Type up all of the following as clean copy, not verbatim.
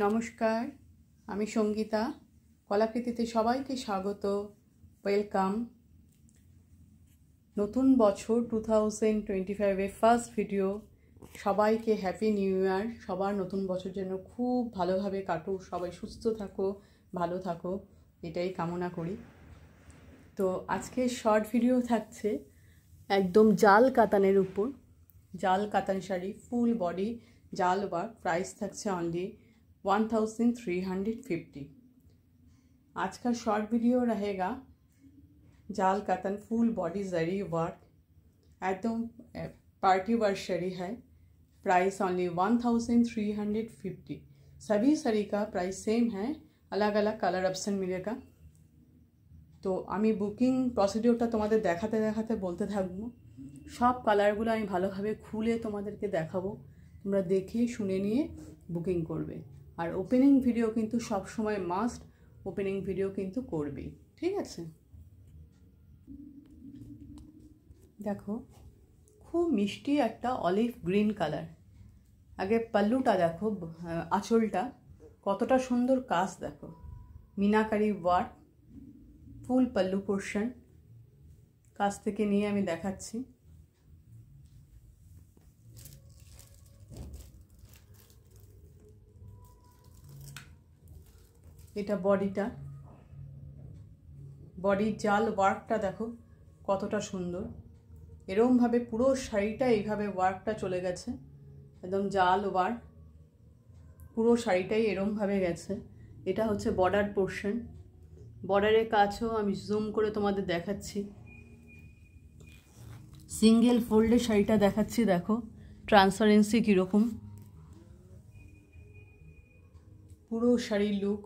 নমস্কার, আমি সঙ্গীতা। কলাকৃতিতে সবাইকে স্বাগত, ওয়েলকাম। নতুন বছর 2025-এর ফার্স্ট ভিডিও। সবাইকে হ্যাপি নিউ ইয়ার। সবার নতুন বছর যেন খুব ভালোভাবে কাটুক, সবাই সুস্থ থাকো, ভালো থাকো, এটাই কামনা করি। তো আজকে শর্ট ভিডিও থাকছে একদম জাল কাতানের উপর। জাল কাতান শাড়ি, ফুল বডি জাল ওয়ার্ক। প্রাইস থাকছে অনলি 1350। आज का शॉर्ट वीडियो रहेगा जाल कातन फुल बॉडी जरी वर्क, एकदम पार्टी वर्क शरी है। Price only 1350। सभी शरी का प्राइस सेम है, अलग अलग कलर ऑप्शन मिलेगा। तो आमी बुकिंग प्रसिडिओरটা তোমাদের দেখাতে দেখাতে বলতে থাকবো। সব কালারগুলো আমি ভালোভাবে খুলে তোমাদেরকে দেখাবো, তোমরা দেখে শুনে নিয়ে বুকিং করবে। আর ওপেনিং ভিডিও কিন্তু সব সময় মাস্ট, ওপেনিং ভিডিও কিন্তু করবে, ঠিক আছে? দেখো খুব মিষ্টি একটা অলিভ গ্রিন কালার। আগে পাল্লুটা দেখো, আঁচলটা কতটা সুন্দর কাজ দেখো, মিনাকারি ওয়ার্ক, ফুল পাল্লু পোর্শন। কাছ থেকে নিয়ে আমি দেখাচ্ছি। এটা বডিটা, বডির জাল ওয়ার্কটা দেখো কতটা সুন্দর। এরমভাবে পুরো শাড়িটা এইভাবে ওয়ার্কটা চলে গেছে, একদম জাল ওয়ার্ক, পুরো শাড়িটাই এরমভাবে গেছে। এটা হচ্ছে বর্ডার পোর্শন। বর্ডারের কাছেও আমি জুম করে তোমাদের দেখাচ্ছি। সিঙ্গেল ফোল্ডে শাড়িটা দেখাচ্ছি, দেখো ট্রান্সপারেন্সি কীরকম, পুরো শাড়ির লুক।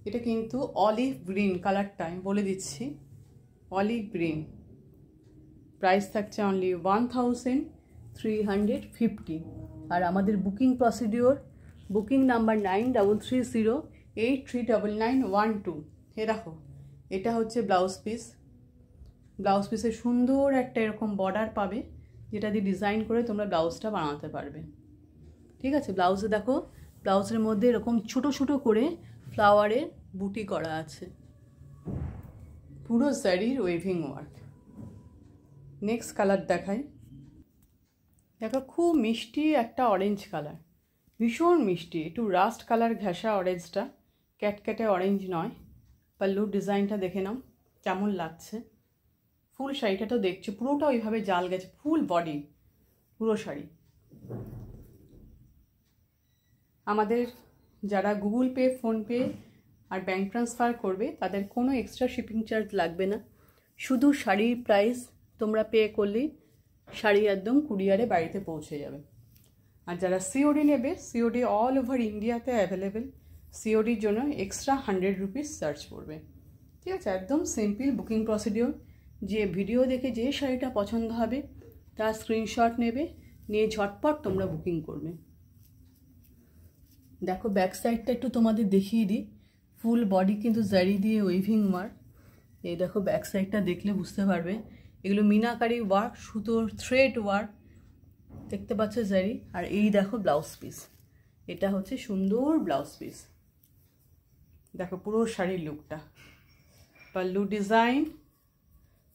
এটা কিন্তু অলিভ গ্রিন কালারটা, আমি বলে দিচ্ছি অলিভ গ্রিন। প্রাইস থাকছে অনলি 1350। আর আমাদের বুকিং প্রসিডিওর, বুকিং নাম্বার 9330839912। এ দেখো এটা হচ্ছে ব্লাউজ পিস। ব্লাউজ পিসে সুন্দর একটা এরকম বর্ডার পাবে, যেটা দিয়ে ডিজাইন করে তোমরা ব্লাউজটা বানাতে পারবে, ঠিক আছে? ব্লাউজে দেখো, ব্লাউজের মধ্যে এরকম ছোটো ছোটো করে ফ্লাওয়ারের বুটি করা আছে, পুরো জারির ওয়েভিং ওয়ার্ক। নেক্সট কালার দেখাই। দেখো খুব মিষ্টি একটা অরেঞ্জ কালার, ভীষণ মিষ্টি, একটু রাস্ট কালার ঘেঁষা অরেঞ্জটা, ক্যাটক্যাটে অরেঞ্জ নয়। পাল্লুর ডিজাইনটা দেখে নাও কেমন লাগছে। ফুল শাড়িটা তো দেখছো পুরোটা ওইভাবে জাল গেছে, ফুল বডি পুরো শাড়ি। আমাদের যারা গুগল পে, ফোনপে আর ব্যাঙ্ক ট্রান্সফার করবে তাদের কোনো এক্সট্রা শিপিং চার্জ লাগবে না। শুধু শাড়ির প্রাইস তোমরা পে করলেই শাড়ি একদম কুরিয়ারে বাড়িতে পৌঁছে যাবে। আর যারা সিওডি নেবে, সিওডি অল ওভার ইন্ডিয়াতে অ্যাভেলেবেল। সিওডির জন্য এক্সট্রা 100 রুপিস চার্জ পড়বে, ঠিক আছে? একদম সিম্পল বুকিং প্রসিডিওর। যে ভিডিও দেখে যে শাড়িটা পছন্দ হবে তার স্ক্রিনশট নেবে, নিয়ে ঝটপট তোমরা বুকিং করবে। দেখো ব্যাক সাইডটা একটু তোমাদের দেখিয়ে দিই। ফুল বডি কিন্তু জারি দিয়ে ওয়েভিং ওয়ার্ক। এই দেখো ব্যাক সাইডটা দেখলে বুঝতে পারবে, এগুলো মিনাকারি ওয়ার্ক, সুতোর থ্রেড ওয়ার্ক, দেখতে পাচ্ছ জারি। আর এই দেখো ব্লাউজ পিস, এটা হচ্ছে সুন্দর ব্লাউজ পিস। দেখো পুরো শাড়ির লুকটা, পাল্লু ডিজাইন,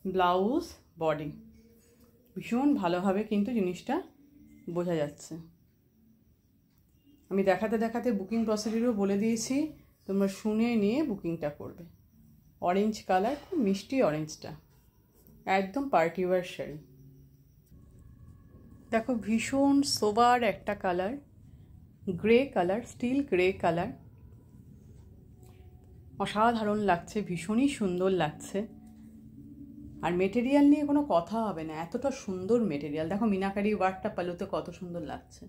ব্লাউজ, বডি, ভীষণ ভালোভাবে কিন্তু জিনিসটা বোঝা যাচ্ছে। আমি দেখাতে দেখাতে বুকিং প্রসিডিওরও বলে দিয়েছি, তোমরা শুনে নিয়ে বুকিংটা করবে। অরেঞ্জ কালার, খুব মিষ্টি অরেঞ্জটা, একদম পার্টি ওয়্যার শাড়ি। দেখো ভীষণ সোবার একটা colour, grey colour, still grey colour, অসাধারণ লাগছে, ভীষণই সুন্দর লাগছে। আর মেটেরিয়াল নিয়ে কোনো কথা হবে না, এতটা সুন্দর মেটেরিয়াল। দেখো মিনাকারি ওয়ার্কটা পাল্লুতে কত সুন্দর লাগছে।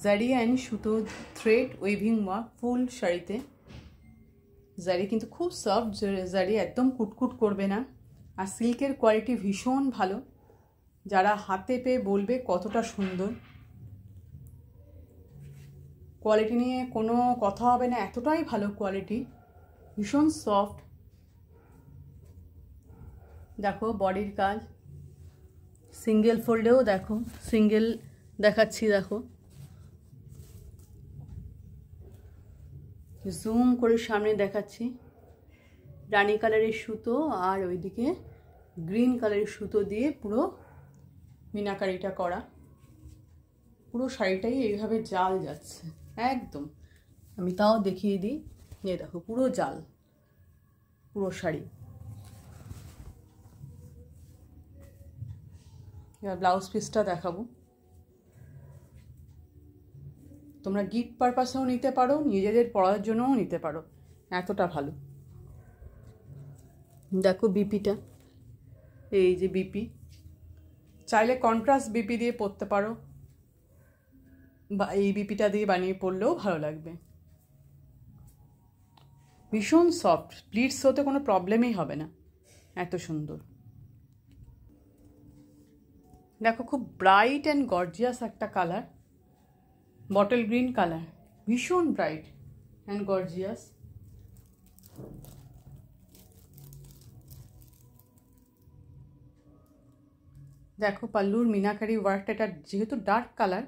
জারি অ্যান্ড সুতো থ্রেড ওয়েভিং ওয়ার্ক ফুল শাড়িতে। জারি কিন্তু খুব সফট জারি, একদম কুটকুট করবে না। আর সিল্কের কোয়ালিটি ভীষণ ভালো, যারা হাতে পেয়ে বলবে কতটা সুন্দর। কোয়ালিটি নিয়ে কোনো কথা হবে না, এতটাই ভালো কোয়ালিটি, ভীষণ সফট। দেখো বডির কাজ, সিঙ্গেল ফোল্ডেও দেখো, সিঙ্গেল দেখাচ্ছি, দেখো জুম করে সামনে দেখাচ্ছি, রানী কালারের সুতো আর ওইদিকে গ্রিন কালারের সুতো দিয়ে পুরো মিনাকারিটা করা। পুরো শাড়িটাই এইভাবে জাল যাচ্ছে একদম। আমি তাও দেখিয়ে দিই, এই দেখো পুরো জাল, পুরো শাড়ি। এবার ব্লাউজ পিসটা দেখাবো। তোমরা গিফট পারপাসেও নিতে পারো, নিজেদের পরার জন্যও নিতে পারো, এতটা ভালো। দেখো বিপিটা, এই যে বিপি, চাইলে কন্ট্রাস্ট বিপি দিয়ে পরতে পারো বা এই বিপিটা দিয়ে বানিয়ে পরলেও ভালো লাগবে। ভীষণ সফট, প্লিটস হতে কোনো প্রবলেমই হবে না, এত সুন্দর। দেখো খুব ব্রাইট অ্যান্ড গর্জিয়াস একটা কালার, বটল গ্রিন কালার, ভীষণ ব্রাইট অ্যান্ড গর্জিয়াস। দেখো পাল্লুর মিনাকারি ওয়ার্কটা, এটা যেহেতু ডার্ক কালার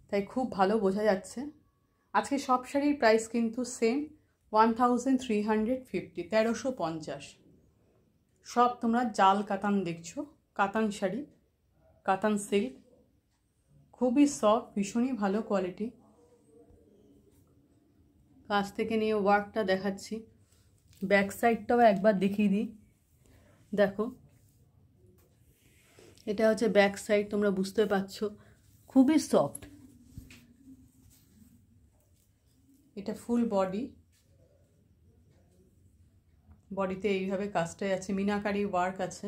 তাই খুব ভালো বোঝা যাচ্ছে। আজকে সব শাড়ির প্রাইস কিন্তু সেম, 1350, 1350। সব তোমরা জাল কাতান দেখছো, কাতান শাড়ি, কাতান সিল্ক, খুবই সফট, ভীষণই ভালো কোয়ালিটি। কাছ থেকে নিয়ে ওয়ার্কটা দেখাচ্ছি, ব্যাক সাইডটাও একবার দেখিয়ে দিই। দেখো এটা হচ্ছে ব্যাক সাইড, তোমরা বুঝতে পারছো খুবই সফট। এটা ফুল বডি, বডিতে এইভাবে কাজটাই আছে, মিনাকারি ওয়ার্ক আছে,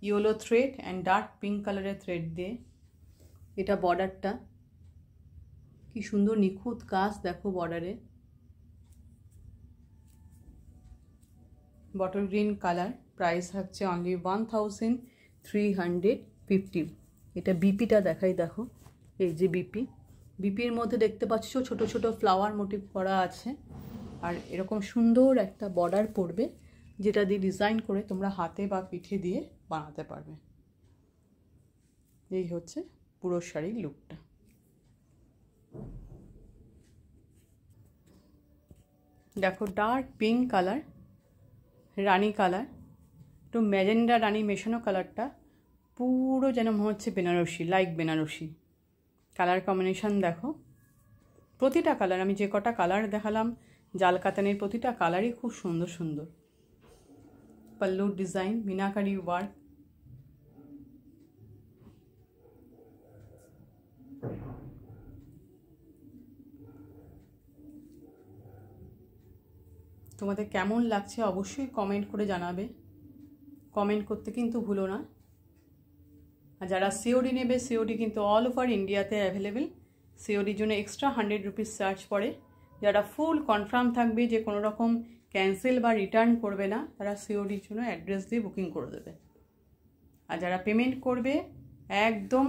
yellow thread and dark pink কালারের থ্রেড দিয়ে। এটা বর্ডারটা, কি সুন্দর নিখুঁত কাজ দেখো বর্ডারে। বটল গ্রিন কালার, প্রাইস হচ্ছে অনলি 1350। এটা বিপিটা দেখাই, দেখো এই যে বিপি, বিপির মধ্যে দেখতে পাচ্ছ ছোট ছোট ফ্লাওয়ার মোটিভ করা আছে, আর এরকম সুন্দর একটা বর্ডার পড়বে যেটা দিয়ে ডিজাইন করে তোমরা হাতে বা পিঠে দিয়ে বানাতে পারবে। এই হচ্ছে পুরো শাড়ির লুকটা। দেখো dark pink colour, rani colour, একটু ম্যাজেন্ডা রানী মেশানো কালারটা, পুরো যেন মনে হচ্ছে Benarasi, like Benarasi colour combination. দেখো প্রতিটা কালার, আমি যে কটা কালার দেখালাম জাল কাতানের প্রতিটা কালারই খুব সুন্দর সুন্দর। পাল্লুর ডিজাইন, মিনাকারি ওয়ার্ক, তোমাদের কেমন লাগছে অবশ্যই কমেন্ট করে জানাবে, কমেন্ট করতে কিন্তু ভুলো না। আর যারা সিওডি নেবে, সিওডি কিন্তু অল ওভার ইন্ডিয়াতে অ্যাভেলেবেল, সিওডির জন্য এক্সট্রা 100 রুপিস চার্জ পড়ে। যারা ফুল কনফার্ম থাকবে যে কোনো রকম ক্যান্সেল বা রিটার্ন করবে না, তারা সিওডির জন্য অ্যাড্রেস দিয়ে বুকিং করে দেবে। আর যারা পেমেন্ট করবে একদম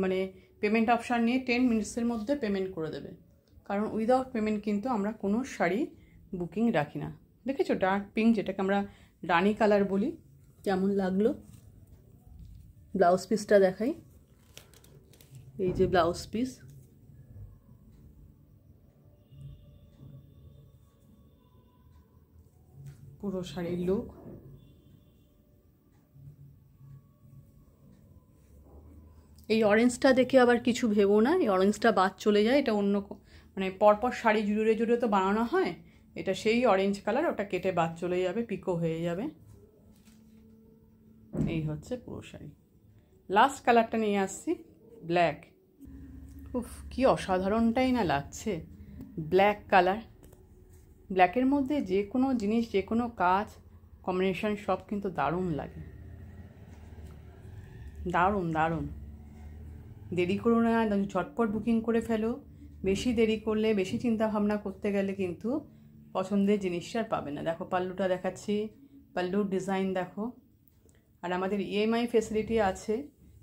মানে পেমেন্ট অপশান নিয়ে 10 মিনিটসের মধ্যে পেমেন্ট করে দেবে, কারণ উইদাউট পেমেন্ট কিন্তু আমরা কোনো শাড়ি বুকিং রাখি না। দেখেছো ডার্ক পিঙ্ক, যেটাকে আমরা রানী কালার বলি, কেমন লাগলো। ব্লাউজ পিসটা দেখাই, এই যে ব্লাউজ পিস, পুরো শাড়ির লুক। এই অরেঞ্জটা দেখে আবার কিছু ভেবো না, এই অরেঞ্জটা বাদ চলে যায়, এটা অন্য মানে পরপর শাড়ি জুড়ে জুড়ে তো বানানো হয়, এটা সেই অরেঞ্জ কালার, ওটা কেটে বাদ চলে যাবে, পিকো হয়ে যাবে। এই হচ্ছে পুরো শাড়ি। লাস্ট কালারটা নিয়ে আসছি, ব্ল্যাক। উফ কি অসাধারণটাই না লাগছে, ব্ল্যাক কালার। ব্ল্যাকের মধ্যে যে কোনো জিনিস, যে কোনো কাজ কম্বিনেশন সব কিন্তু দারুণ লাগে, দারুণ দারুণ। দেরি করো না, ঝটপট বুকিং করে ফেলো। বেশি দেরি করলে, বেশি চিন্তা ভাবনা করতে গেলে কিন্তু পছন্দের জিনিসটা আর পাবে না। দেখো পাল্লুটা দেখাচ্ছি, পাল্লুর ডিজাইন দেখো। আর আমাদের ইএমআই ফেসিলিটি আছে,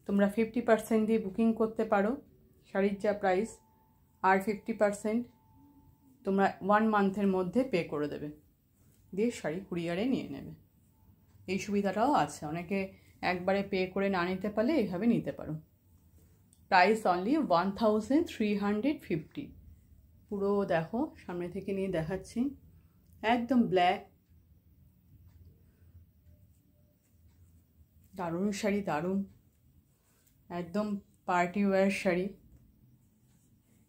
তোমরা 50% দিয়ে বুকিং করতে পারো শাড়ির যা প্রাইস, আর 50% তোমরা 1 মান্থের মধ্যে পে করে দেবে, দিয়ে শাড়ি কুরিয়ারে নিয়ে নেবে। এই সুবিধাটাও আছে, অনেকে একবারে পে করে না নিতে পারলে এইভাবে নিতে পারো। Price only 1350। পুরো দেখো, সামনে থেকে নিয়ে দেখাচ্ছি, একদম ব্ল্যাক, দারুণ শাড়ি, দারুণ, একদম পার্টি ওয়্যার শাড়ি,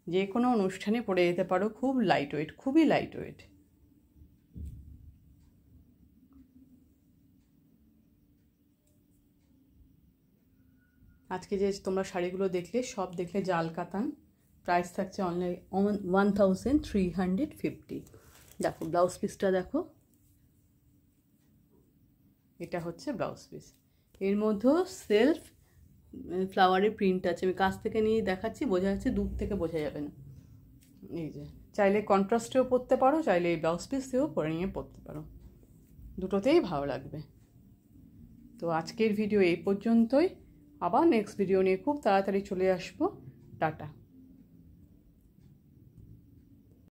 যে কোনো অনুষ্ঠানে পরে যেতে পারো, খুব লাইট ওয়েট, খুবই লাইট ওয়েট। আজকে যে তোমরা শাড়িগুলো দেখলে সব দেখলে জাল কাতান, প্রাইস থাকছে অনলাইন 1350। দেখো ব্লাউজ পিসটা দেখো, এটা হচ্ছে ব্লাউজ পিস, এর মধ্যেও সেলফ ফ্লাওয়ারের প্রিন্ট আছে। আমি কাছ থেকে নিয়ে দেখাচ্ছি, বোঝা যাচ্ছে, দূর থেকে বোঝা যাবে না। এই যে, চাইলে কন্ট্রাস্টেও পরতে পারো, চাইলে এই ব্লাউজ পিস দিয়েও পরে নিয়ে পরতে পারো, দুটোতেই ভালো লাগবে। তো আজকের ভিডিও এই পর্যন্তই, আবার নেক্সট ভিডিও নিয়ে খুব তাড়াতাড়ি চলে আসবো। টাটা।